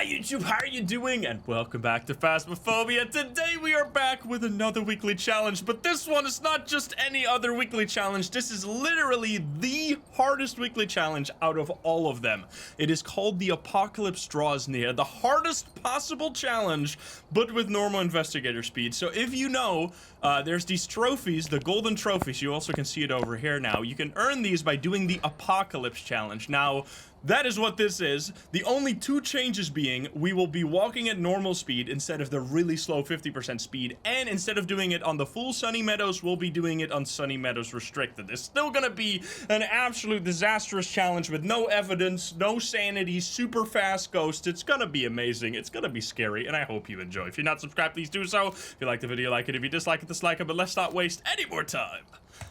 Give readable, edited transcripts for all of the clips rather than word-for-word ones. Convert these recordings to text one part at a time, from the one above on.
Hi YouTube, how are you doing? And welcome back to Phasmophobia. Today we are back with another weekly challenge, but this one is not just any other weekly challenge. This is literally the hardest weekly challenge out of all of them. It is called The Apocalypse Draws Near, the hardest possible challenge, but with normal investigator speed. So if you know, there's these trophies, the golden trophies. You also can see it over here now. You can earn these by doing the Apocalypse Challenge. Now, that is what this is. The only two changes being, we will be walking at normal speed instead of the really slow 50% speed, and instead of doing it on the full Sunny Meadows, we'll be doing it on Sunny Meadows Restricted. It's still gonna be an absolute disastrous challenge with no evidence, no sanity, super fast ghosts. It's gonna be amazing. It's gonna be scary, and I hope you enjoy. If you're not subscribed, please do so. If you like the video, like it. If you dislike it, dislike it. But let's not waste any more time.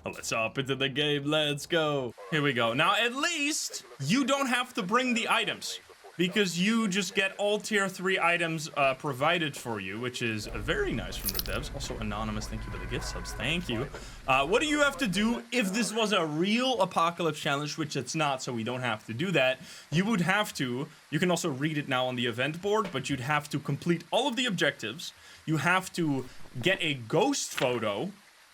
Let's hop into the game. Let's go. Here we go. Now, at least you don't have to bring the items, because you just get all tier 3 items provided for you, which is very nice from the devs. Also, Anonymous, thank you for the gift subs. Thank you. What do you have to do if this was a real apocalypse challenge, which it's not, so we don't have to do that? You would have to, you can also read it now on the event board, but you'd have to complete all of the objectives. You have to get a ghost photo.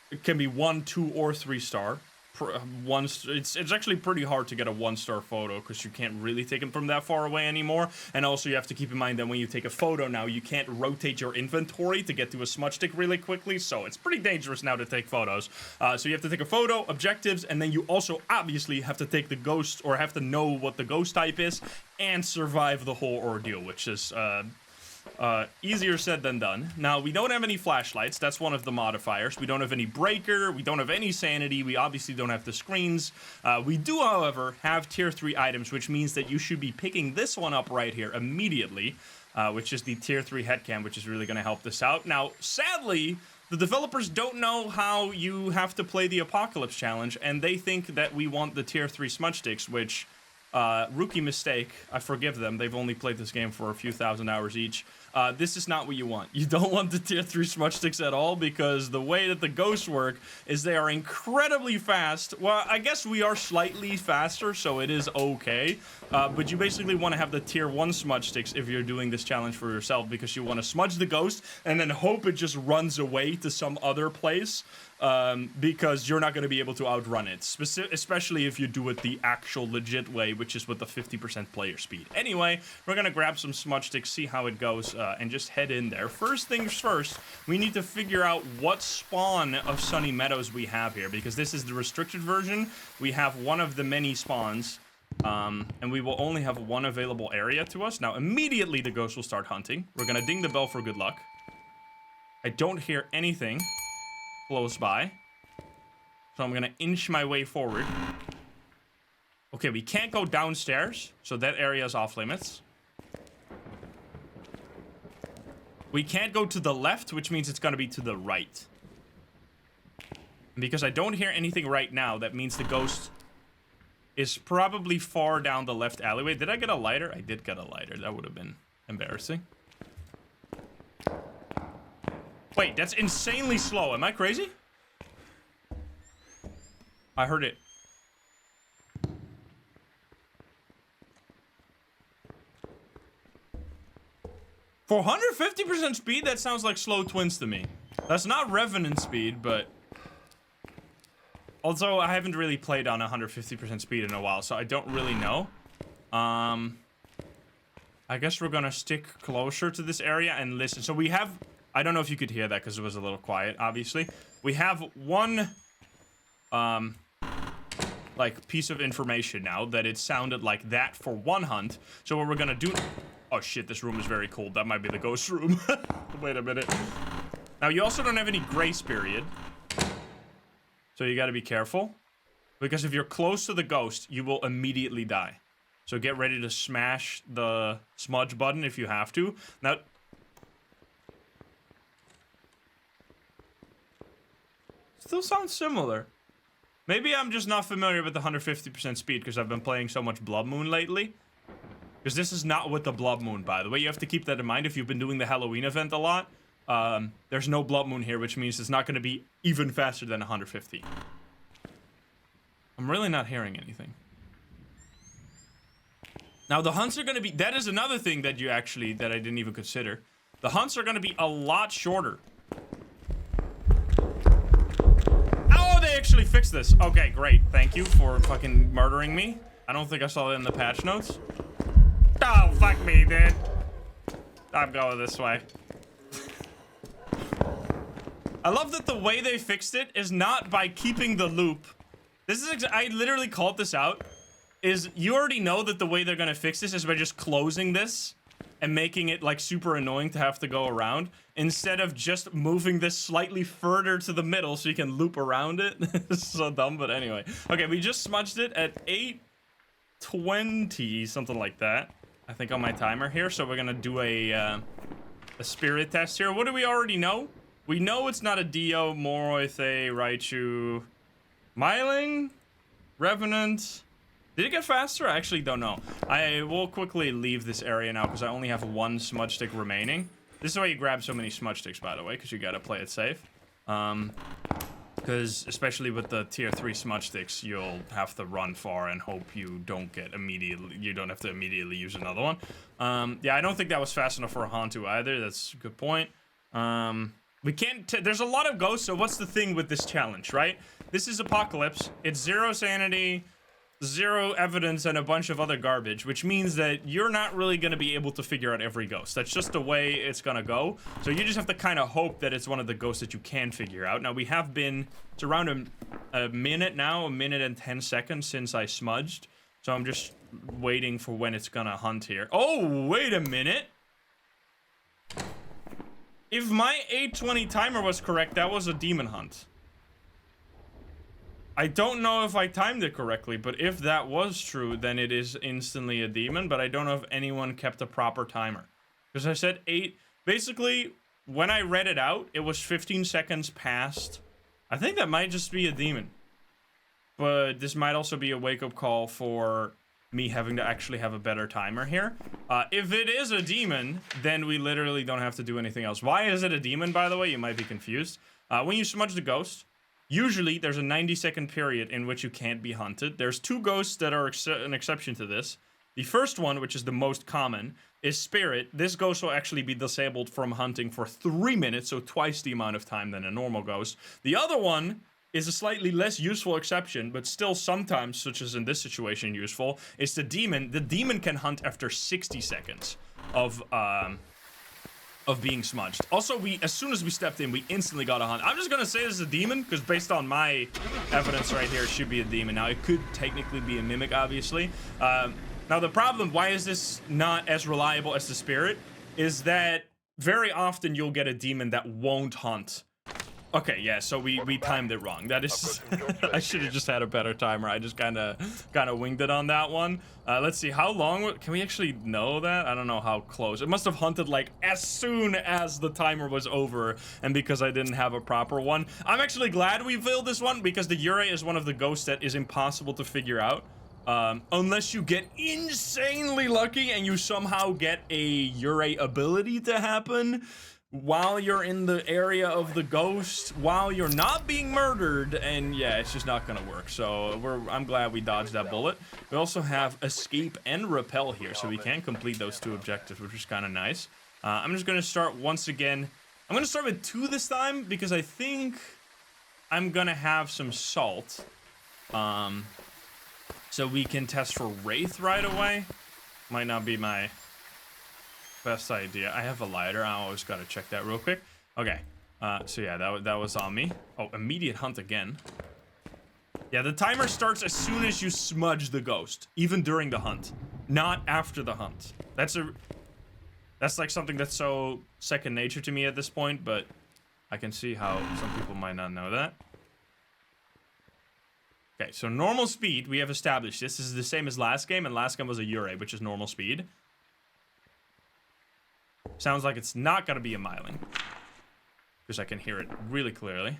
It can be 1, 2, or 3 star. It's actually pretty hard to get a 1-star photo because you can't really take them from that far away anymore. And also you have to keep in mind that when you take a photo now, you can't rotate your inventory to get to a smudge stick really quickly. So it's pretty dangerous now to take photos. So you have to take a photo, objectives, and then you also obviously have to take the ghost, or have to know what the ghost type is, and survive the whole ordeal, which is easier said than done. Now, we don't have any flashlights. That's one of the modifiers. We don't have any breaker. We don't have any sanity. We obviously don't have the screens. We do, however, have tier 3 items, which means that you should be picking this one up right here immediately, which is the tier 3 headcam, which is really going to help this out. Now, sadly, the developers don't know how you have to play the Apocalypse Challenge, and they think that we want the tier 3 smudge sticks, which... rookie mistake. I forgive them. They've only played this game for a few thousand hours each. This is not what you want. You don't want the tier 3 smudge sticks at all, because the way that the ghosts work is they are incredibly fast. Well, I guess we are slightly faster, so it is okay. But you basically want to have the tier 1 smudge sticks if you're doing this challenge for yourself, because you want to smudge the ghost and then hope it just runs away to some other place. Because you're not going to be able to outrun it, especially if you do it the actual legit way, which is with the 50% player speed. Anyway, we're going to grab some smudge sticks, see how it goes, and just head in there. First things first, we need to figure out what spawn of Sunny Meadows we have here, because this is the restricted version. We have one of the many spawns, and we will only have one available area to us. Now, immediately the ghost will start hunting. We're going to ding the bell for good luck. I don't hear anything close by, so I'm gonna inch my way forward. Okay, we can't go downstairs, so that area is off limits. We can't go to the left, which means it's gonna be to the right. And because I don't hear anything right now, that means the ghost is probably far down the left alleyway. Did I get a lighter? I did get a lighter. That would have been embarrassing. Wait, that's insanely slow. Am I crazy? I heard it. For 150% speed, that sounds like slow twins to me. That's not Revenant speed, but... Also, I haven't really played on 150% speed in a while, so I don't really know. I guess we're gonna stick closer to this area and listen. So we have... I don't know if you could hear that because it was a little quiet, obviously. We have one, like, piece of information now that it sounded like that for one hunt. So what we're gonna do... Oh, shit, this room is very cold. That might be the ghost room. Wait a minute. Now, you also don't have any grace period. So you gotta be careful. Because if you're close to the ghost, you will immediately die. So get ready to smash the smudge button if you have to. Now... Still sounds similar. Maybe I'm just not familiar with the 150% speed because I've been playing so much Blood Moon lately. Because this is not with the Blood Moon, by the way. You have to keep that in mind if you've been doing the Halloween event a lot. There's no Blood Moon here, which means it's not going to be even faster than 150. I'm really not hearing anything. Now the hunts are gonna be, that is another thing that you actually, that I didn't even consider. The hunts are gonna be a lot shorter. Oh, they actually fixed this. Okay, great. Thank you for fucking murdering me. I don't think I saw that in the patch notes. Oh, fuck me, dude. I'm going this way. I love that the way they fixed it is not by keeping the loop. This is, I literally called this out. Is you already know that the way they're gonna fix this is by just closing this and making it like super annoying to have to go around instead of just moving this slightly further to the middle so you can loop around it. It's so dumb, but anyway. Okay, we just smudged it at 8:20, something like that, I think, on my timer here. So we're gonna do a spirit test here. What do we already know? We know it's not a Dio, Moroi, Raichu, Myling, Revenant. Did it get faster? I actually don't know. I will quickly leave this area now because I only have one smudge stick remaining. This is why you grab so many smudge sticks, by the way, because you gotta play it safe. Because especially with the tier 3 smudge sticks, you'll have to run far and hope you don't get immediately, you don't have to immediately use another one. Yeah, I don't think that was fast enough for a Hantu either. That's a good point. We can't, there's a lot of ghosts, so what's the thing with this challenge, right? This is Apocalypse. It's 0 sanity, 0 evidence, and a bunch of other garbage, which means that you're not really going to be able to figure out every ghost. That's just the way it's going to go. So you just have to kind of hope that it's one of the ghosts that you can figure out. Now, we have been, it's around a minute now, a minute and 10 seconds since I smudged. So I'm just waiting for when it's going to hunt here. Oh, wait a minute. If my 8:20 timer was correct, that was a demon hunt. I don't know if I timed it correctly, but if that was true, then it is instantly a demon, but I don't know if anyone kept a proper timer. Because I said 8, basically, when I read it out, it was 15 seconds past. I think that might just be a demon. But this might also be a wake-up call for me having to actually have a better timer here. If it is a demon, then we literally don't have to do anything else. Why is it a demon, by the way? You might be confused. When you smudge the ghost, usually there's a 90-second period in which you can't be hunted. There's 2 ghosts that are an exception to this. The first one, which is the most common, is Spirit. This ghost will actually be disabled from hunting for 3 minutes, so twice the amount of time than a normal ghost. The other one is a slightly less useful exception, but still sometimes, such as in this situation, useful, is the Demon. The Demon can hunt after 60 seconds of being smudged. Also, as soon as we stepped in, we instantly got a hunt. I'm just gonna say this is a demon, because based on my evidence right here, it should be a demon. Now, it could technically be a mimic, obviously. Now, the problem, why is this not as reliable as the Spirit, is that very often you'll get a demon that won't hunt. Okay, yeah, so we timed it wrong. That is, I should have just had a better timer. I just kind of winged it on that one. Let's see, how long, can we actually know that? I don't know how close. It must have hunted like as soon as the timer was over, and because I didn't have a proper one. I'm actually glad we failed this one, because the Yurei is one of the ghosts that is impossible to figure out. Unless you get insanely lucky and you somehow get a Yurei ability to happen while you're in the area of the ghost, while you're not being murdered, and yeah, it's just not gonna work. So I'm glad we dodged that bullet. We also have escape and repel here, so we can complete those 2 objectives, which is kind of nice. I'm just gonna start once again. I'm gonna start with 2 this time, because I think I'm gonna have some salt. So we can test for Wraith right away. Might not be my best idea. I have a lighter. I always gotta check that real quick. Okay. So yeah, that was on me. Oh, immediate hunt again. Yeah, the timer starts as soon as you smudge the ghost, even during the hunt, not after the hunt. That's like something that's so second nature to me at this point, but I can see how some people might not know that. Okay, so normal speed, we have established this. This is the same as last game, and last game was a Yurei, which is normal speed. Sounds like it's not gonna be a Myling, because I can hear it really clearly.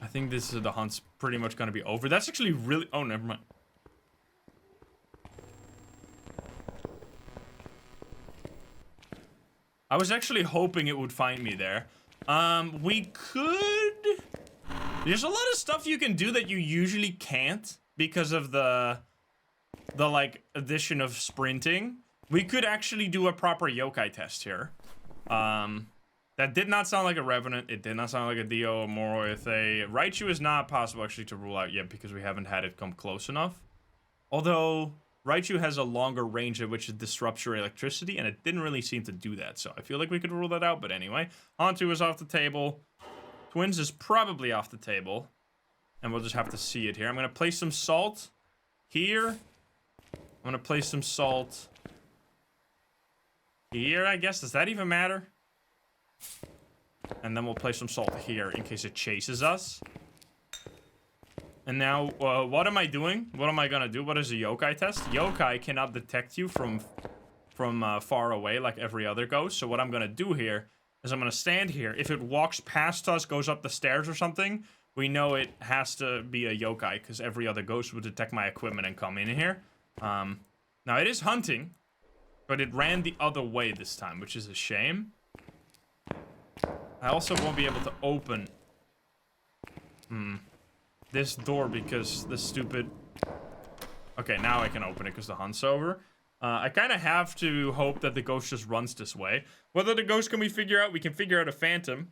I think the hunt's pretty much gonna be over. That's actually really, oh, never mind. I was actually hoping it would find me there. We could... There's a lot of stuff you can do that you usually can't because of the like, addition of sprinting. We could actually do a proper yokai test here. That did not sound like a Revenant. It did not sound like a Dio or Morothe. Raichu is not possible actually to rule out yet because we haven't had it come close enough. Although, Raichu has a longer range at which it disrupts your electricity, and it didn't really seem to do that. So I feel like we could rule that out, but anyway. Hantu is off the table. Twins is probably off the table. And we'll just have to see it here. I'm going to place some salt here. I'm going to place some salt here, I guess. Does that even matter? And then we'll place some salt here in case it chases us. And now, what am I doing? What am I going to do? What is a yokai test? Yokai cannot detect you from far away like every other ghost. So what I'm going to do here is I'm going to stand here. If it walks past us, goes up the stairs or something, we know it has to be a yokai because every other ghost would detect my equipment and come in here. Now, it is hunting, but it ran the other way this time, which is a shame. I also won't be able to open this door because the stupid... Okay, now I can open it because the hunt's over. I kind of have to hope that the ghost just runs this way. Whether the ghost can we figure out? We can figure out a phantom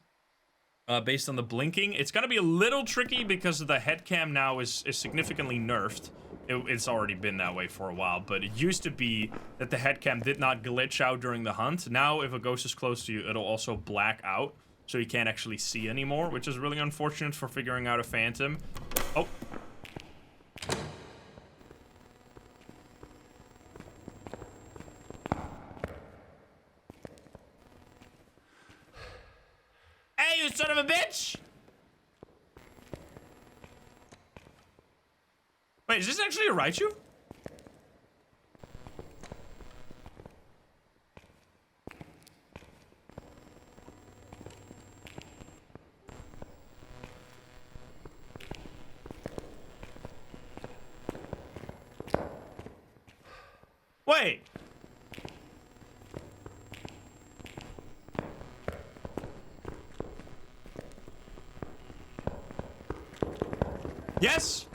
based on the blinking. It's going to be a little tricky because the head cam now is significantly nerfed. It's already been that way for a while, but it used to be that the head cam did not glitch out during the hunt. Now, if a ghost is close to you, it'll also black out, so you can't actually see anymore, which is really unfortunate for figuring out a phantom. Oh. Hey, you son of a bitch! Wait, is this actually a Raichu? Wait. Yes.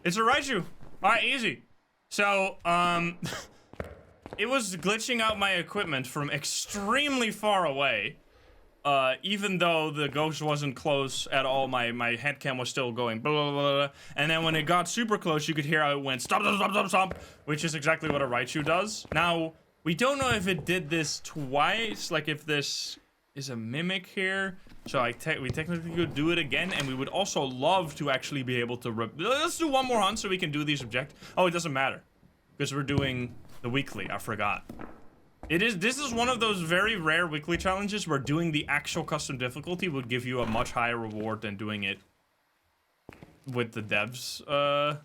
It's a Raiju. Alright, easy. So, it was glitching out my equipment from extremely far away. Even though the ghost wasn't close at all, my head cam was still going blah, blah, blah, blah. And then when it got super close, you could hear how it went stop, stop, stop, stop, stop, which is exactly what a Raichu does. Now, we don't know if it did this twice, like if this is a mimic here. So we technically could do it again, and we would also love to actually be able to... Let's do one more hunt so we can do these objectives. Oh, it doesn't matter, because we're doing the weekly. I forgot. This is one of those very rare weekly challenges where doing the actual custom difficulty would give you a much higher reward than doing it with the devs,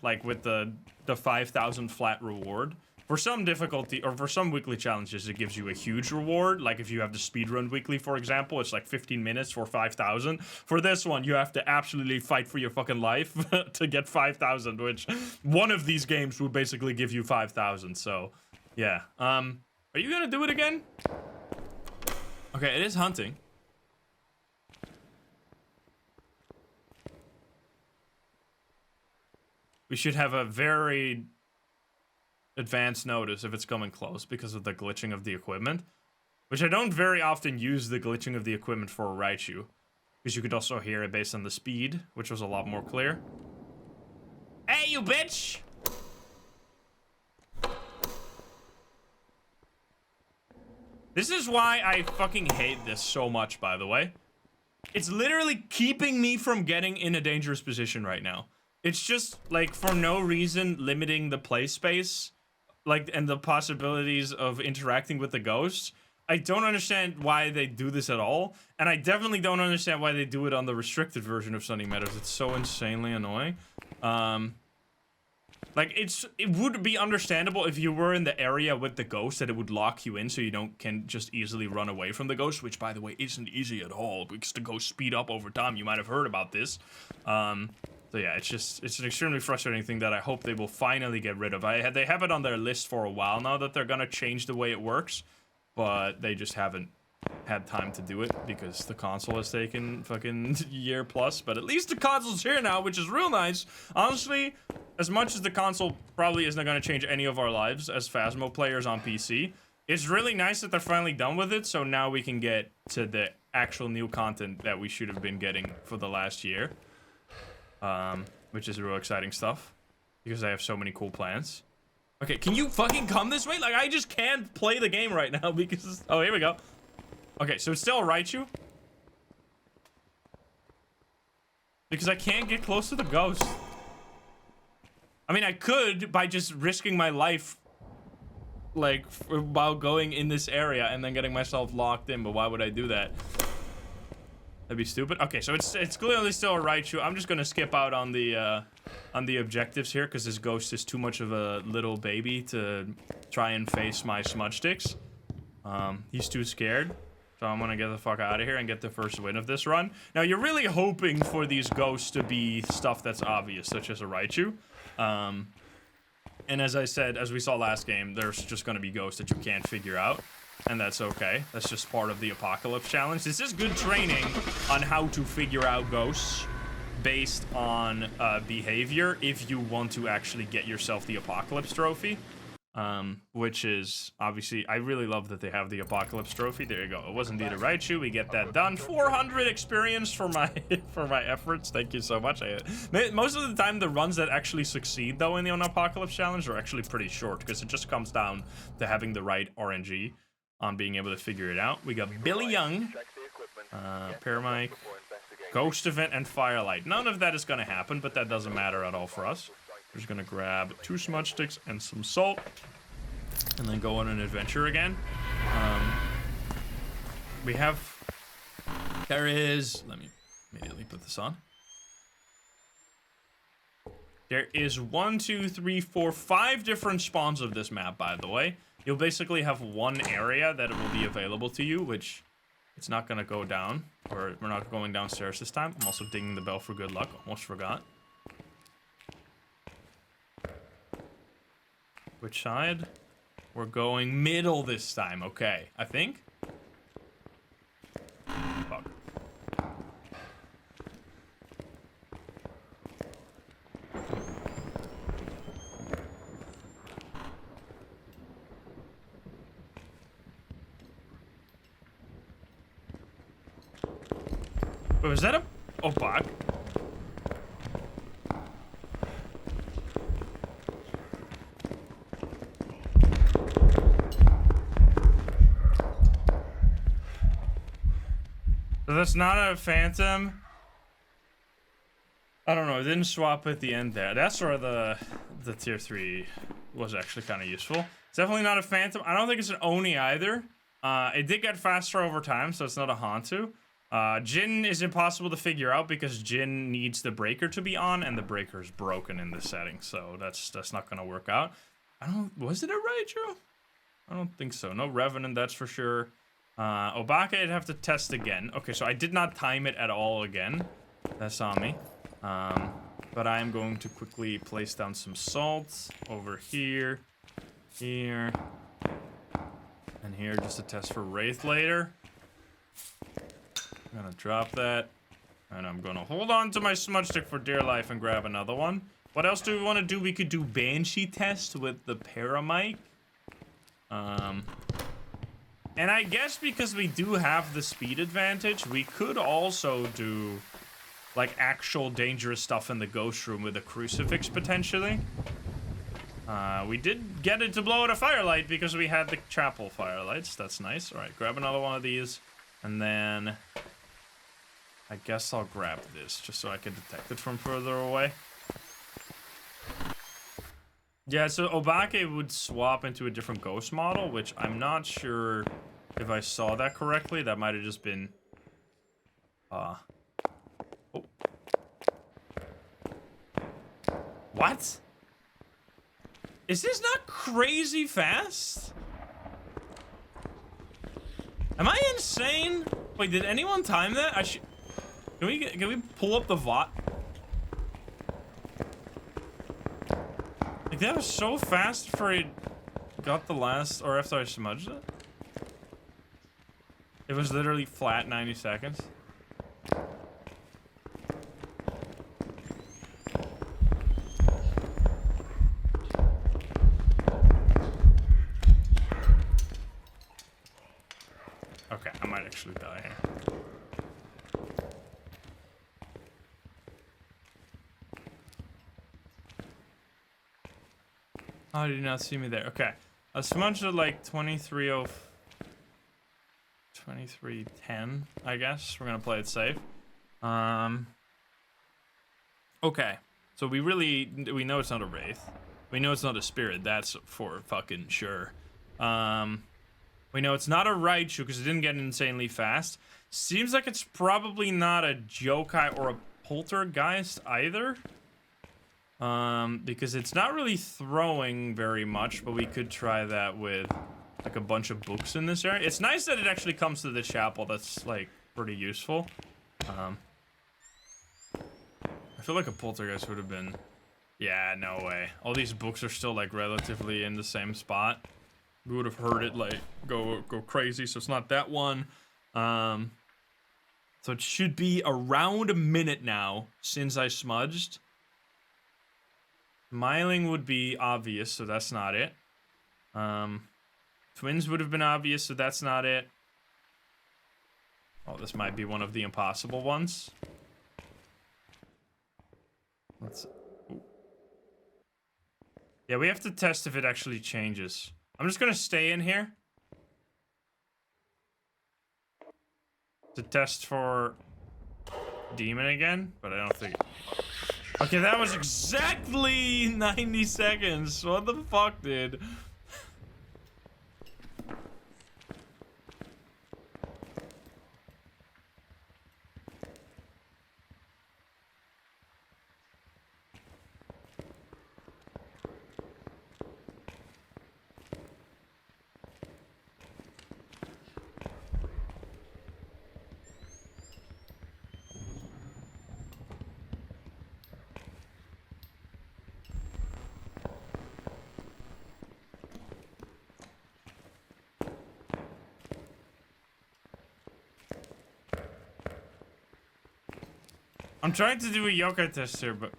like with the 5,000 flat reward. For some difficulty, or for some weekly challenges, it gives you a huge reward. Like if you have the speedrun weekly, for example, it's like 15 minutes for 5,000. For this one, you have to absolutely fight for your fucking life to get 5,000, which one of these games would basically give you 5,000. So, yeah. Are you gonna do it again? Okay, it is hunting. We should have a very advanced notice if it's coming close because of the glitching of the equipment, which I don't very often use the glitching of the equipment for a Raichu, because you could also hear it based on the speed, which was a lot more clear. Hey, you bitch! This is why I fucking hate this so much, by the way. It's literally keeping me from getting in a dangerous position right now. It's just, like, for no reason, limiting the play space, like, and the possibilities of interacting with the ghosts. I don't understand why they do this at all, and I definitely don't understand why they do it on the restricted version of Sunny Meadows. It's so insanely annoying. Like, it would be understandable if you were in the area with the ghost that it would lock you in so you can just easily run away from the ghost, which, by the way, isn't easy at all, because the ghosts speed up over time. You might have heard about this. So yeah, it's an extremely frustrating thing that I hope they will finally get rid of. They have it on their list for a while now that they're gonna change the way it works. but they just haven't had time to do it because the console has taken fucking year plus. But at least the console's here now, which is real nice. Honestly, as much as the console probably isn't going to change any of our lives as Phasmo players on PC, it's really nice that they're finally done with it, so now we can get to the actual new content that we should have been getting for the last year. Which is real exciting stuff, because I have so many cool plans. Okay, can you fucking come this way? Like, I just can't play the game right now because... Oh, here we go. Okay, so it's still a raiju? Because I can't get close to the ghost. I mean, I could by just risking my life, like, while going in this area and then getting myself locked in, but why would I do that? That'd be stupid. Okay, so it's clearly still a raiju. I'm just gonna skip out on the objectives here because this ghost is too much of a little baby to try and face my smudge sticks. He's too scared. So I'm gonna get the fuck out of here and get the first win of this run. Now, you're really hoping for these ghosts to be stuff that's obvious, such as a raiju. And as I said, as we saw last game, there's just gonna be ghosts that you can't figure out. And that's okay. That's just part of the apocalypse challenge. This is good training on how to figure out ghosts based on behavior if you want to actually get yourself the apocalypse trophy. Which is obviously, I really love that they have the apocalypse trophy. There you go. It was indeed a raiju. We get that done. 400 experience for my for my efforts. Thank you so much. Most of the time, the runs that actually succeed though in the apocalypse challenge are actually pretty short because it just comes down to having the right RNG on being able to figure it out. We got Billy Young, Paramike, Ghost Event, and Firelight. None of that is going to happen, but that doesn't matter at all for us. We're just going to grab 2 smudge sticks and some salt, and then go on an adventure again. There is, let me immediately put this on. There is 1, 2, 3, 4, 5 different spawns of this map, by the way. You'll basically have one area that will be available to you, which it's not going to go down, or we're not going downstairs this time. I'm also dinging the bell for good luck. Almost forgot. Which side? We're going middle this time. Okay, I think. Fuck. Wait, was that a... Oh, bug? So that's not a phantom. I don't know, it didn't swap at the end there. That's where the tier 3 was actually kind of useful. It's definitely not a phantom. I don't think it's an Oni either. It did get faster over time, so it's not a hantu. Jin is impossible to figure out because Jin needs the breaker to be on, and the breaker is broken in this setting, so that's not gonna work out. Was it a raiju? I don't think so. No Revenant, that's for sure. Obake, I'd have to test again. Okay, so I did not time it at all again. That's on me. But I am going to quickly place down some salt over here, here, and here just to test for Wraith later. I'm gonna drop that, and I'm gonna hold on to my smudge stick for dear life and grab another one. What else do we want to do? We could do Banshee test with the Paramike. And I guess because we do have the speed advantage, we could also do like actual dangerous stuff in the ghost room with a crucifix potentially. We did get it to blow out a firelight because we had the chapel firelights. That's nice. All right, grab another one of these, and then I guess I'll grab this just so I can detect it from further away. Yeah, so Obake would swap into a different ghost model, which I'm not sure if I saw that correctly. That might have just been... Oh. What? Is this not crazy fast? Am I insane? Wait, did anyone time that? Can we pull up the VOD? Like, that was so fast before it got the last, or after I smudged it. It was literally flat 90 seconds. Okay, I might actually die here. Oh, did you not see me there? Okay. I smudged at like 2310, I guess. We're gonna play it safe. Okay. So we know it's not a wraith. We know it's not a spirit. That's for fucking sure. We know it's not a raiju because it didn't get insanely fast. Seems like it's probably not a yokai or a poltergeist either. Because it's not really throwing very much, but we could try that with like a bunch of books in this area. It's nice that it actually comes to the chapel. That's like pretty useful. I feel like a poltergeist would have been, yeah, no way. All these books are still like relatively in the same spot. We would have heard it like go crazy, so it's not that one. So it should be around a minute now since I smudged. Smiling would be obvious, so that's not it. Twins would have been obvious, so that's not it. Oh, this might be one of the impossible ones. Ooh. Yeah, we have to test if it actually changes. I'm just gonna stay in here to test for demon again, but I don't think... Okay, that was exactly 90 seconds. What the fuck, dude? I'm trying to do a yokai test here, but...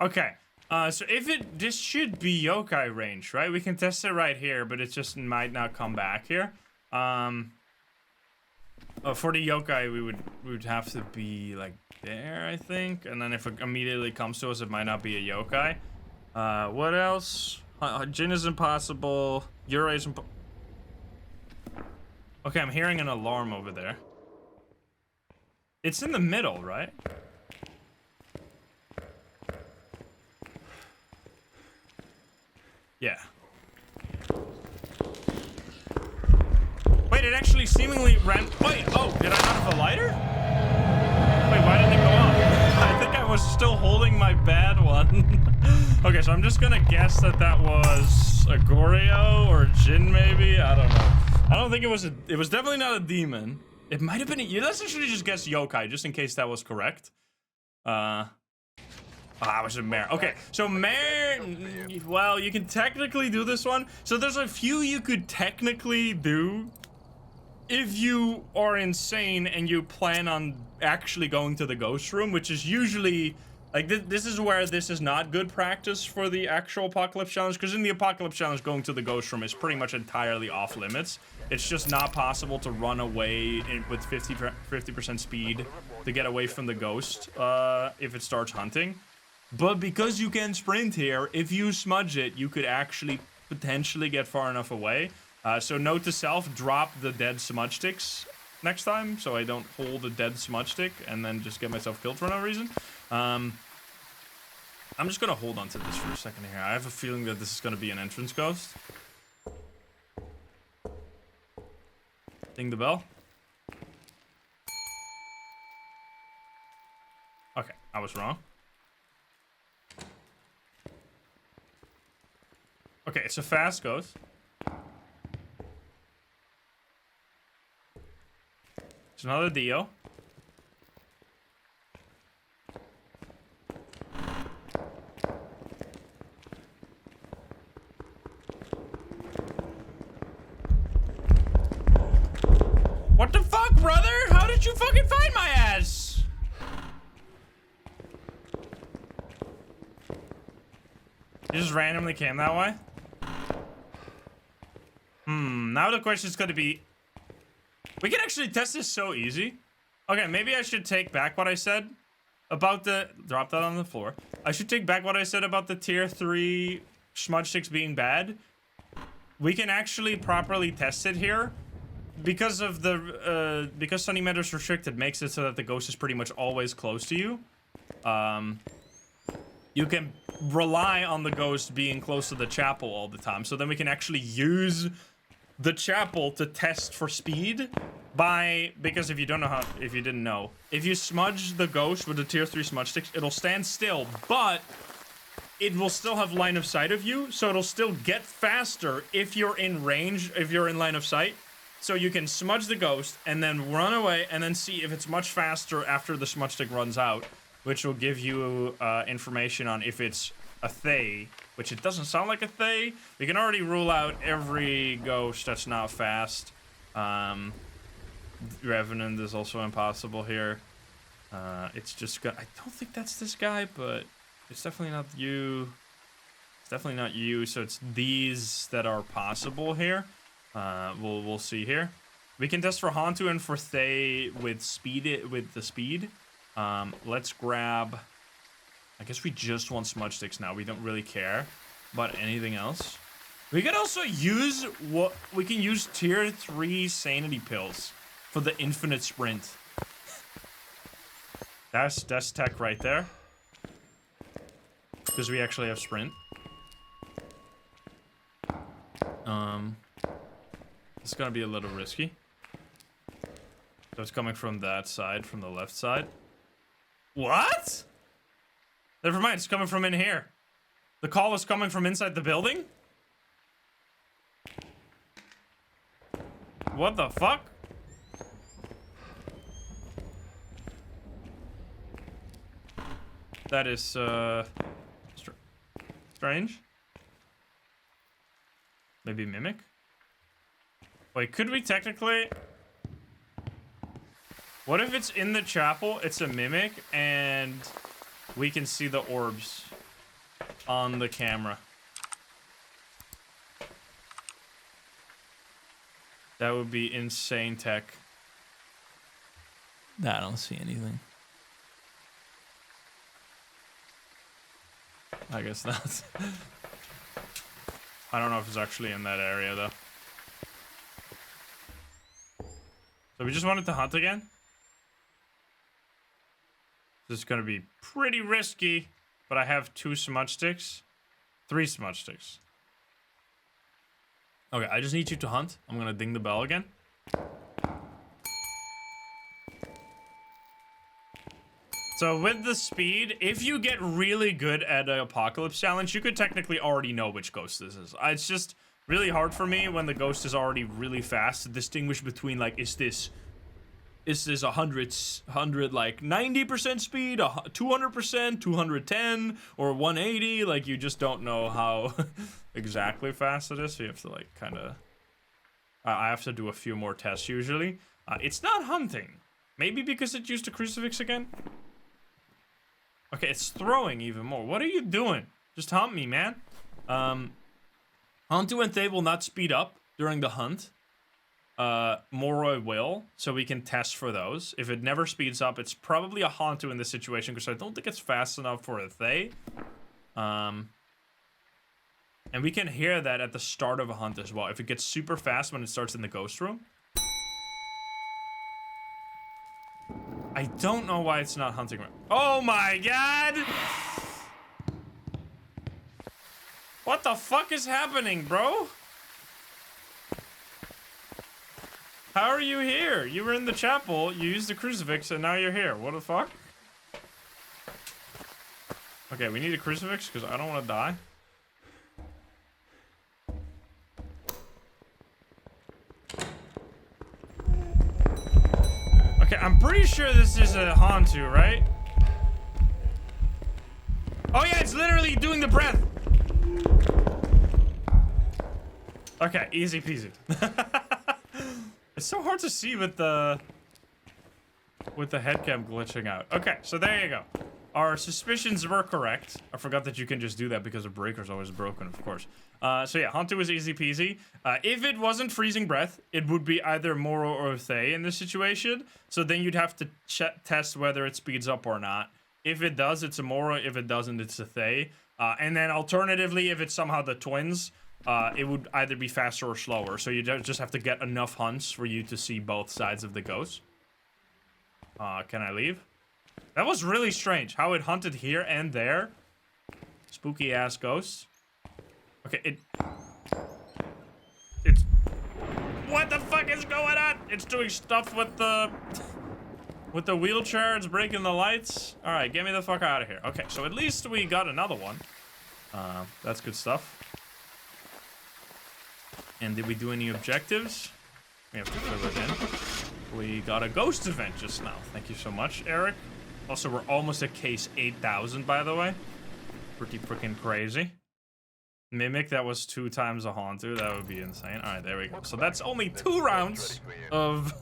Okay, so if this should be yokai range, right? We can test it right here, but it just might not come back here. For the yokai, we would have to be like there, I think. And then if it immediately comes to us, it might not be a yokai. What else? Jin is impossible. Yurei is impossible. Okay, I'm hearing an alarm over there. It's in the middle, right? Yeah. Wait, it actually seemingly ran... Wait, oh, did I not have a lighter? Wait, why didn't it go off? I think I was still holding my bad one. Okay, so I'm just gonna guess that was a Goryo or Jin, maybe? I don't know. I don't think it was it was definitely not a demon. It might have been let's actually just guess yokai, just in case that was correct. It was a mare. Okay, so mare, well, you can technically do this one. So there's a few you could technically do if you are insane and you plan on actually going to the ghost room, which is usually... Like, this is where this is not good practice for the actual Apocalypse Challenge, because in the Apocalypse Challenge, going to the Ghost Room is pretty much entirely off limits. It's just not possible to run away with 50% speed to get away from the ghost if it starts hunting. But because you can sprint here, if you smudge it, you could actually potentially get far enough away. So note to self, drop the dead smudge sticks next time, so I don't hold a dead smudge stick and then just get myself killed for no reason. I'm just gonna hold on to this for a second here. I have a feeling that this is gonna be an entrance ghost. Ding the bell. Okay, I was wrong. Okay, it's a fast ghost. It's another Dio. What the fuck, brother? How did you fucking find my ass? You just randomly came that way? Now the question is going to be... We can actually test this so easy. Okay, maybe I should take back what I said about the... Drop that on the floor. I should take back what I said about the tier 3 smudge sticks being bad. We can actually properly test it here. Because of the... because Sunny Meadows Restricted makes it so that the ghost is pretty much always close to you. You can rely on the ghost being close to the chapel all the time. So then we can actually use the chapel to test for speed by... Because if you don't know how... If you didn't know. If you smudge the ghost with the tier 3 smudge sticks, it'll stand still, but it will still have line of sight of you. So it'll still get faster if you're in range, if you're in line of sight. So you can smudge the ghost and then run away and then see if it's much faster after the smudge stick runs out, which will give you information on if it's a Thay, which it doesn't sound like a Thay. We can already rule out every ghost that's not fast. Revenant is also impossible here. It's just I don't think that's this guy, but it's definitely not you. It's definitely not you, so it's these that are possible here. We'll see here. We can test for Hantu and for Thay with the speed. Let's grab... I guess we just want smudge sticks now. We don't really care about anything else. We can also use we can use tier 3 sanity pills for the infinite sprint. That's tech right there. Because we actually have sprint. It's gonna be a little risky. So it's coming from that side, from the left side. What? Never mind, it's coming from in here. The call is coming from inside the building? What the fuck? That is, strange. Maybe mimic? Wait, could we technically... What if it's in the chapel, it's a mimic, and we can see the orbs on the camera? That would be insane tech. Nah, I don't see anything. I guess not. I don't know if it's actually in that area, though. So we just wanted to hunt again? This is gonna be pretty risky, but I have 2 smudge sticks. 3 smudge sticks. Okay, I just need you to hunt. I'm gonna ding the bell again. So with the speed, if you get really good at an apocalypse challenge, you could technically already know which ghost this is. It's just really hard for me when the ghost is already really fast to distinguish between, like, is this 100 like 90% speed, 200%, 210, or 180? Like, you just don't know how exactly fast it is. So you have to, like, kind of... I have to do a few more tests usually. It's not hunting. Maybe because it used a crucifix again? Okay, it's throwing even more. What are you doing? Just hunt me, man. Hantu and Thay will not speed up during the hunt. Moroi will, so we can test for those. If it never speeds up, it's probably a Hantu in this situation, because I don't think it's fast enough for a Thay. And we can hear that at the start of a hunt as well. If it gets super fast when it starts in the ghost room. I don't know why it's not hunting. Oh my god! What the fuck is happening, bro? How are you here? You were in the chapel, you used the crucifix, and now you're here. What the fuck? Okay, we need a crucifix, because I don't want to die. Okay, I'm pretty sure this is a Hantu, right? Oh yeah, it's literally doing the breath. Okay, easy peasy. It's so hard to see with the headcam glitching out. Okay, so there you go. Our suspicions were correct. I forgot that you can just do that because the breaker's always broken, of course. So yeah, hantu was easy peasy. If it wasn't freezing breath, it would be either Moro or Thay in this situation. So then you'd have to test whether it speeds up or not. If it does, it's a Moro. If it doesn't, it's a Thay. And then alternatively, if it's somehow the twins, it would either be faster or slower. So you just have to get enough hunts for you to see both sides of the ghost. Can I leave? That was really strange. How it hunted here and there. Spooky ass ghosts. Okay, it's... What the fuck is going on? It's doing stuff with the... With the wheelchair, it's breaking the lights. Alright, get me the fuck out of here. Okay, so at least we got another one. That's good stuff. And did we do any objectives? We have to fill it in. We got a ghost event just now. Thank you so much, Eric. Also, we're almost at case 8,000, by the way. Pretty freaking crazy. Mimic, that was 2 times a hantu. That would be insane. Alright, there we go. So that's only 2 rounds of...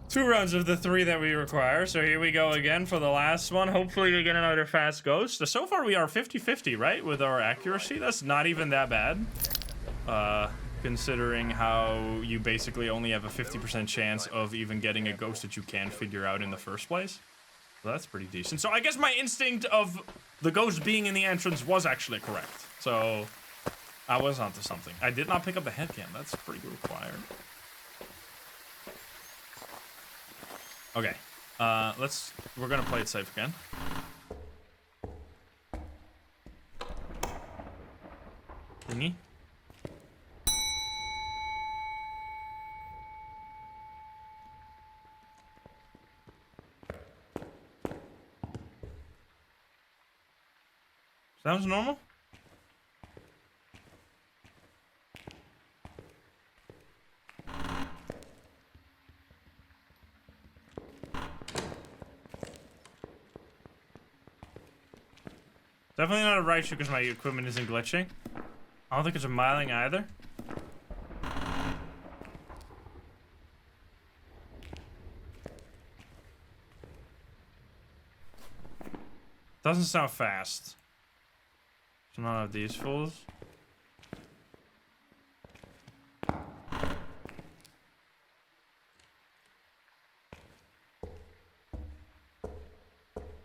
2 rounds of the 3 that we require. So here we go again for the last one. Hopefully we get another fast ghost. So far we are 50-50, right? With our accuracy. That's not even that bad. Considering how you basically only have a 50% chance of even getting a ghost that you can figure out in the first place. So that's pretty decent. So I guess my instinct of the ghost being in the entrance was actually correct. So I was onto something. I did not pick up the headcam. That's pretty required. Okay. We're gonna play it safe again. Thingy. Sounds normal? Definitely not a raiju because my equipment isn't glitching. I don't think it's a miling either. Doesn't sound fast. So none of these fools.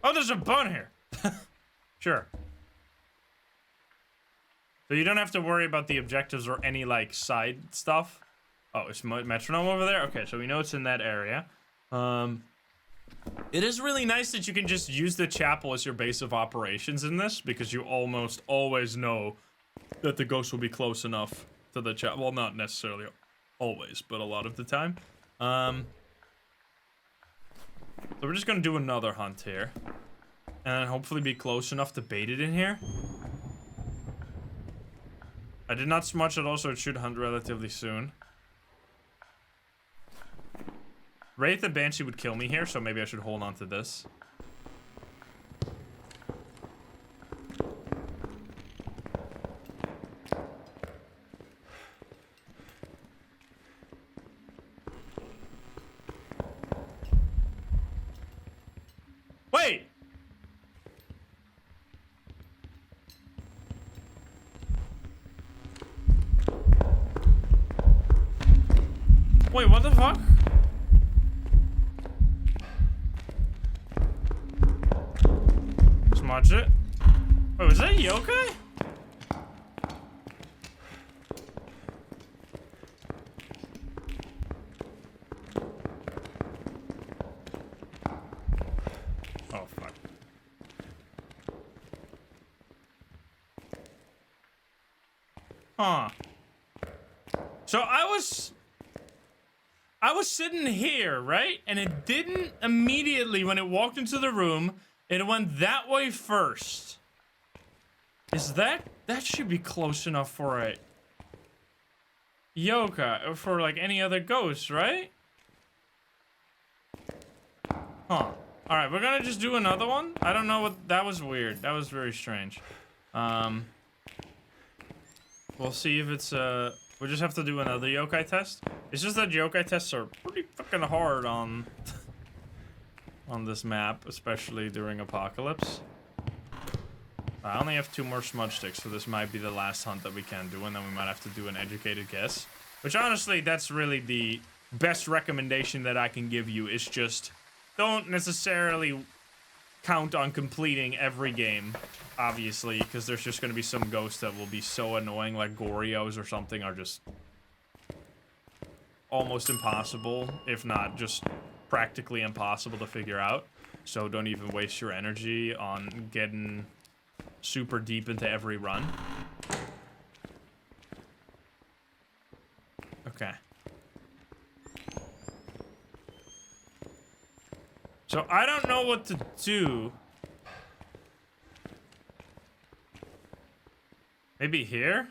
Oh, there's a bun here. Sure. So you don't have to worry about the objectives or any, like, side stuff. Oh, it's metronome over there? Okay, so we know it's in that area. It is really nice that you can just use the chapel as your base of operations in this, because you almost always know that the ghost will be close enough to the chapel. Well, not necessarily always, but a lot of the time. So we're just gonna do another hunt here. And hopefully be close enough to bait it in here. I did not smudge it, also it should hunt relatively soon. Wraith and Banshee would kill me here, so maybe I should hold on to this. Wait! Wait, what the fuck? Smudge it. Wait, was that yokai? Oh, fuck. Huh. So I was sitting here, right? And it didn't immediately, when it walked into the room, it went that way first. Is that should be close enough for a yokai, or for like any other ghost, right? Huh. Alright, we're gonna just do another one. I don't know what, that was weird. That was very strange. We'll see if it's We'll just have to do another yokai test. It's just that yokai tests are pretty fucking hard on this map, especially during Apocalypse. I only have 2 more smudge sticks, so this might be the last hunt that we can do, and then we might have to do an educated guess. Which, honestly, that's really the best recommendation that I can give you, is just don't necessarily count on completing every game, obviously, because there's just going to be some ghosts that will be so annoying, like Gorios or something, are just almost impossible, if not just practically impossible to figure out. So don't even waste your energy on getting super deep into every run. Okay. So I don't know what to do. Maybe here?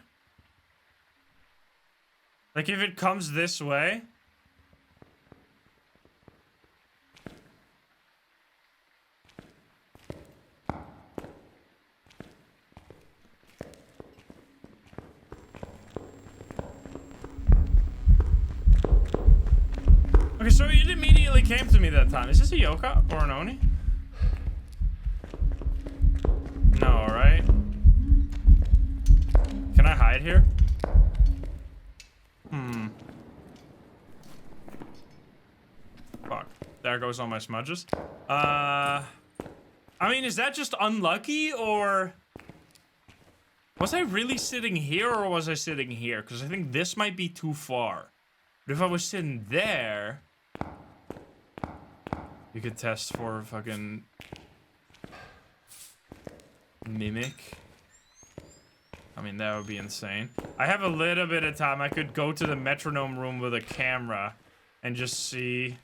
Like if it comes this way? Okay, so it immediately came to me that time. Is this a yokai or an oni? No, right? Can I hide here? Fuck. There goes all my smudges. I mean, is that just unlucky, or... Was I really sitting here, or was I sitting here? Because I think this might be too far. But if I was sitting there... You could test for fucking... Mimic. I mean, that would be insane. I have a little bit of time. I could go to the metronome room with a camera and just see...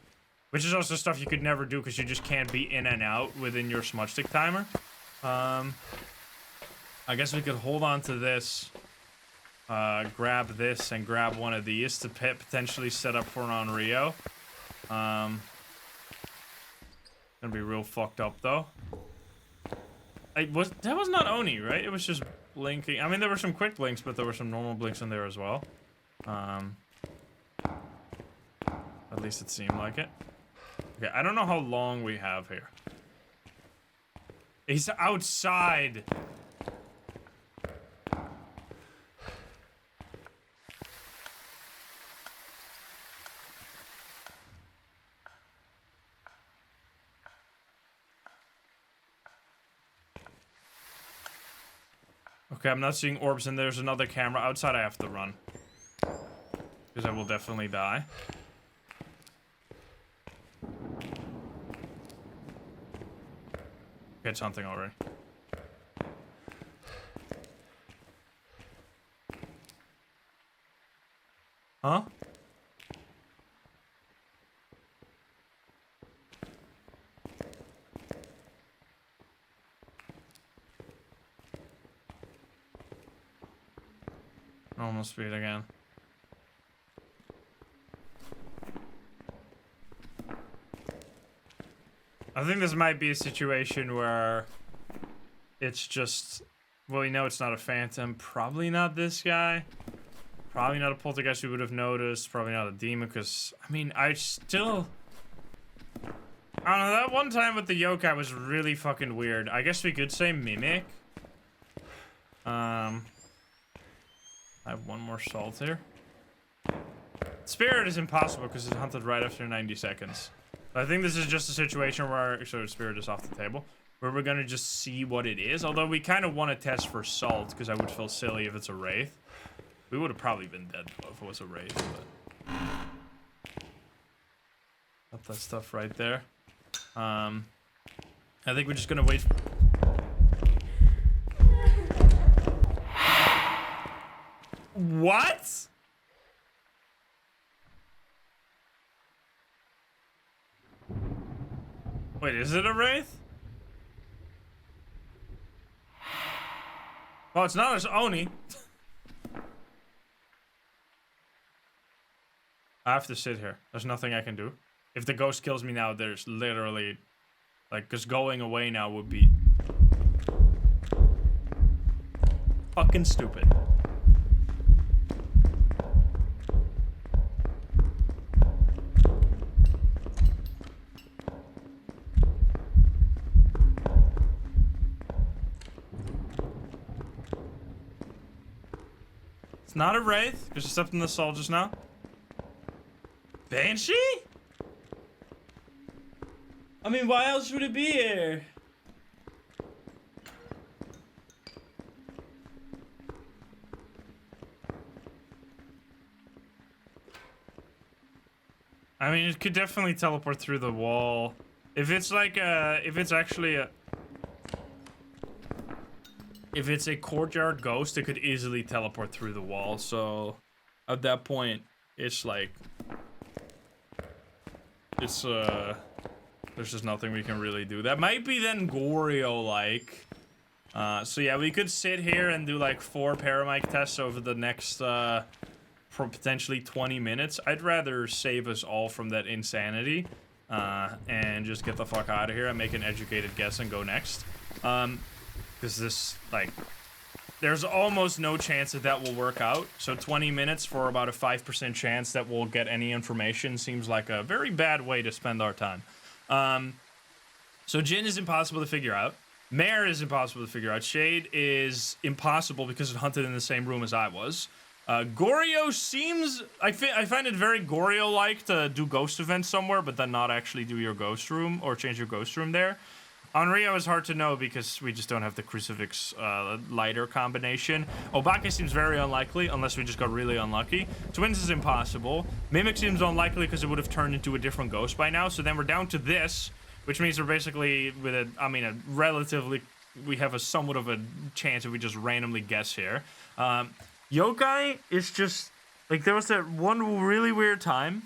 Which is also stuff you could never do because you just can't be in and out within your smudge stick timer. I guess we could hold on to this. Grab this and grab one of these to potentially set up for an on Rio. Gonna be real fucked up though. That was not Oni, right? It was just blinking. I mean, there were some quick blinks, but there were some normal blinks in there as well. At least it seemed like it. Okay, I don't know how long we have here. He's outside. Okay, I'm not seeing orbs, and there's another camera outside. I have to run. Because I will definitely die. Get something already. Huh? Normal speed again. I think this might be a situation where it's just, well, you know, it's not a phantom. Probably not this guy. Probably not a poltergeist we would have noticed. Probably not a demon, because, I mean, I don't know, that one time with the yokai was really fucking weird. I guess we could say mimic. I have one more salt here. Spirit is impossible because it's hunted right after 90 seconds. I think this is just a situation where, so Spirit is off the table, where we're gonna just see what it is. Although we kind of want to test for salt, because I would feel silly if it's a wraith. We would have probably been dead though if it was a wraith, but... Got that stuff right there. I think we're just gonna wait. What? Wait, is it a wraith? Well, it's not as Oni. I have to sit here. There's nothing I can do. If the ghost kills me now, there's literally... Like, because going away now would be... fucking stupid. It's not a wraith, because I stepped in the soul just now. Banshee? I mean, why else would it be here? I mean, it could definitely teleport through the wall. If it's like if it's actually a... If it's a courtyard ghost, it could easily teleport through the wall, so... At that point, it's like... It's, there's just nothing we can really do. That might be then Goryo-like. So yeah, we could sit here and do like 4 paramic tests over the next, for potentially 20 minutes. I'd rather save us all from that insanity, and just get the fuck out of here and make an educated guess and go next. Because this, like, there's almost no chance that that will work out. So 20 minutes for about a 5% chance that we'll get any information seems like a very bad way to spend our time. So Jin is impossible to figure out. Mare is impossible to figure out. Shade is impossible because it hunted in the same room as I was. Goryo seems... I find it very Goryo-like to do ghost events somewhere, but then not actually do your ghost room or change your ghost room there. On Rio is hard to know because we just don't have the crucifix lighter combination. Obake seems very unlikely unless we just got really unlucky. Twins is impossible. Mimic seems unlikely because it would have turned into a different ghost by now. So then we're down to this, which means we're basically with a, I mean, a relatively, we have a somewhat of a chance if we just randomly guess here. Yokai is just, like, there was that one really weird time.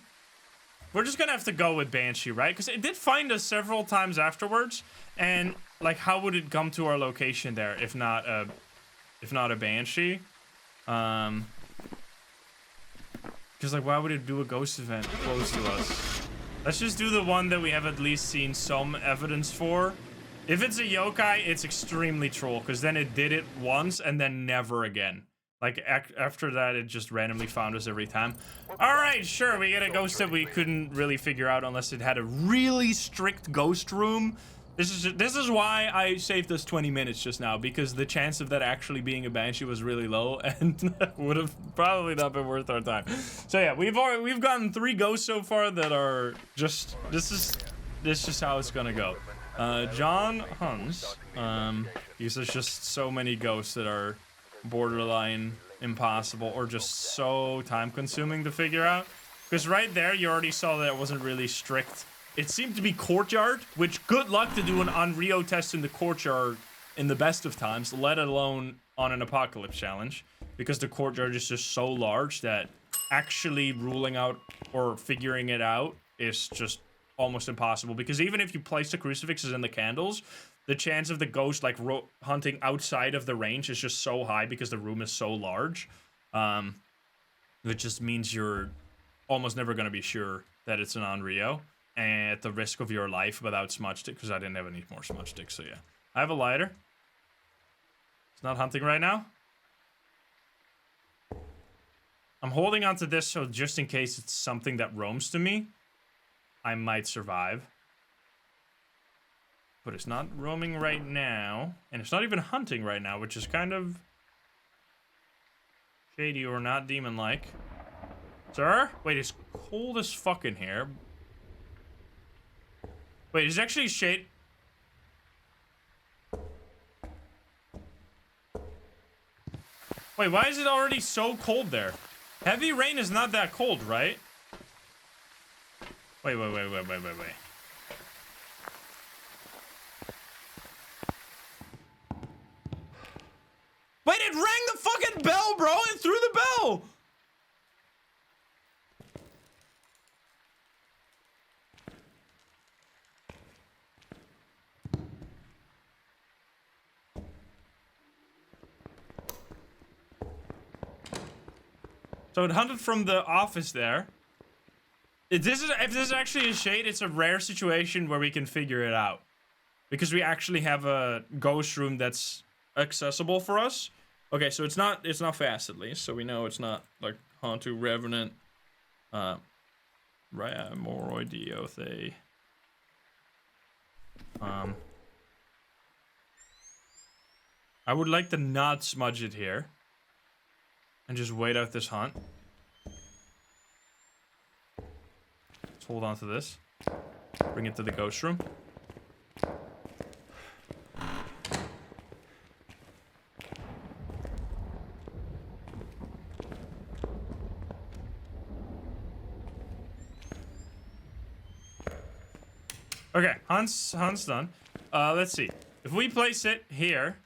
We're just gonna have to go with Banshee, right? Because it did find us several times afterwards, and like, how would it come to our location there if not a Banshee? Because like, why would it do a ghost event close to us? Let's just do the one that we have at least seen some evidence for. If it's a yokai, it's extremely troll, because then it did it once and then never again. Like, after that, it just randomly found us every time. Alright, sure, we get a ghost that we couldn't really figure out unless it had a really strict ghost room. This is why I saved us 20 minutes just now, because the chance of that actually being a Banshee was really low, and would have probably not been worth our time. So yeah, we've gotten 3 ghosts so far that are just... This is just how it's gonna go. John Huns, because there's just so many ghosts that are borderline impossible or just so time consuming to figure out, because right there you already saw that it wasn't really strict. It seemed to be courtyard, which good luck to do an Onryo test in the courtyard in the best of times, let alone on an apocalypse challenge, because the courtyard is just so large that actually ruling out or figuring it out is just almost impossible, because even if you place the crucifixes and the candles, the chance of the ghost, like, hunting outside of the range is just so high because the room is so large. It just means you're almost never going to be sure that it's an Onryo, and at the risk of your life without smudge stick, because I didn't have any more smudge sticks, so yeah. I have a lighter. It's not hunting right now. I'm holding onto this so just in case it's something that roams to me, I might survive. But it's not roaming right now, and it's not even hunting right now, which is kind of shady or not demon-like. Sir? Wait, it's cold as fuck in here. Wait, is actually shade... Wait, why is it already so cold there? Heavy rain is not that cold, right? Wait. Wait, it rang the fucking bell, bro! It threw the bell! So it hunted from the office there. If this is actually a shade, it's a rare situation where we can figure it out. Because we actually have a ghost room that's accessible for us. Okay, so it's not fast at least, so we know it's not like Hantu, Revenant, Moroid, Diothe. I would like to not smudge it here. And just wait out this hunt. Let's hold on to this. Bring it to the ghost room. Okay, hunt's done. Let's see. If we place it here,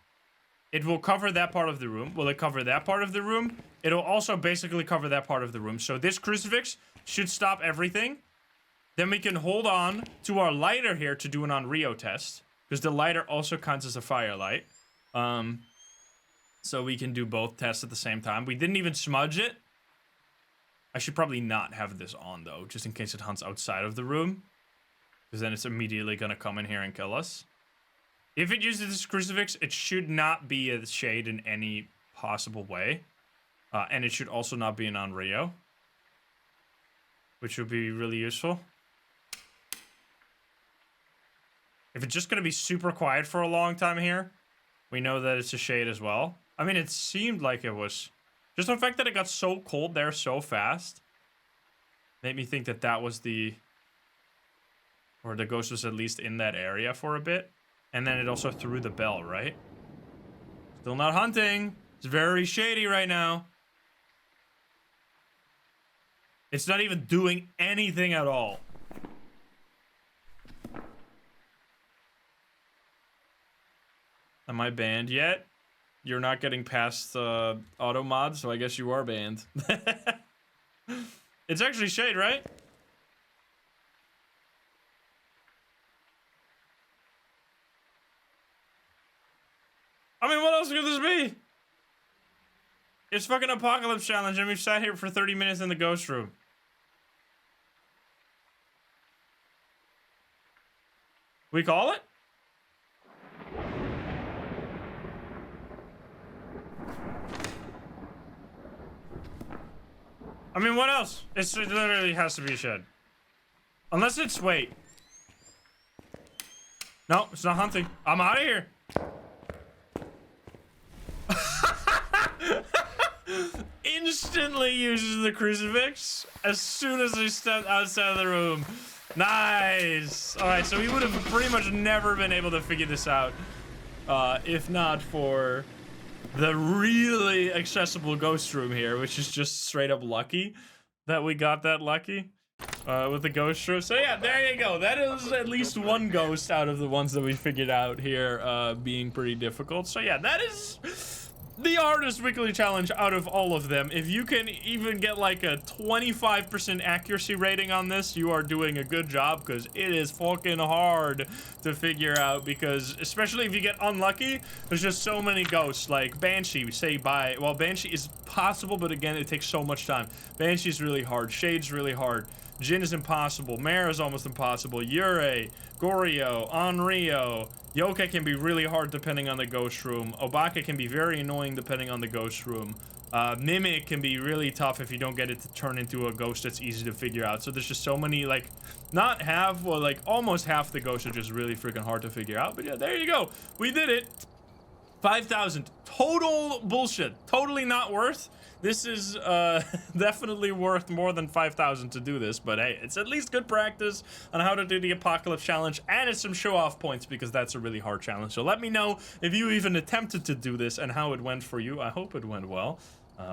it will cover that part of the room. Will it cover that part of the room? It'll also basically cover that part of the room. So this crucifix should stop everything. Then we can hold on to our lighter here to do an Onryo test. Because the lighter also counts as a firelight. So we can do both tests at the same time. We didn't even smudge it. I should probably not have this on, though. Just in case it hunts outside of the room. Because then it's immediately going to come in here and kill us. If it uses this crucifix, it should not be a shade in any possible way. And it should also not be an Onryo. Which would be really useful. If it's just going to be super quiet for a long time here, we know that it's a shade as well. I mean, it seemed like it was... Just the fact that it got so cold there so fast made me think that that was the... Or the ghost was at least in that area for a bit. And then it also threw the bell, right? Still not hunting. It's very shady right now. It's not even doing anything at all. Am I banned yet? You're not getting past auto mod, so I guess you are banned. It's actually shade, right? I mean, what else could this be? It's fucking Apocalypse Challenge, and we've sat here for 30 minutes in the ghost room. We call it? I mean, what else? It literally has to be a shed. Unless it's... Wait. No, it's not hunting. I'm out of here. Instantly uses the crucifix as soon as they step outside of the room. Nice. All right, so we would have pretty much never been able to figure this out if not for the really accessible ghost room here, which is just straight up lucky that we got that lucky with the ghost room. So yeah, there you go. That is at least one ghost out of the ones that we figured out here being pretty difficult. So yeah, that is the hardest weekly challenge out of all of them. If you can even get like a 25% accuracy rating on this, you are doing a good job, because it is fucking hard to figure out, because especially if you get unlucky, there's just so many ghosts. Like Banshee, say bye. Well, Banshee is possible, but again, it takes so much time. Banshee's really hard. Shade's really hard. Jin is impossible. Mare is almost impossible. Yurei, Goryo, Onryo. Yokai can be really hard depending on the ghost room. Obaka can be very annoying depending on the ghost room. Mimic can be really tough if you don't get it to turn into a ghost that's easy to figure out. So there's just so many, like, not half, well, like, almost half the ghosts are just really freaking hard to figure out. But yeah, there you go. We did it. 5,000. Total bullshit. Totally not worth. This is definitely worth more than 5,000 to do this, but hey, it's at least good practice on how to do the Apocalypse Challenge, and it's some show-off points because that's a really hard challenge. So let me know if you even attempted to do this and how it went for you. I hope it went well.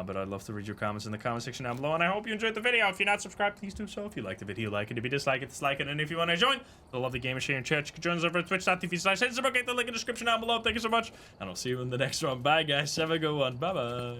But I'd love to read your comments in the comment section down below, and I hope you enjoyed the video. If you're not subscribed, please do so. If you liked the video, like it. If you dislike it, dislike it. And if you want to join the lovely gamer share and chat, you can join us over at twitch.tv/HateSuperGate. The link in the description down below. Thank you so much, and I'll see you in the next one. Bye, guys. Have a good one. Bye-bye.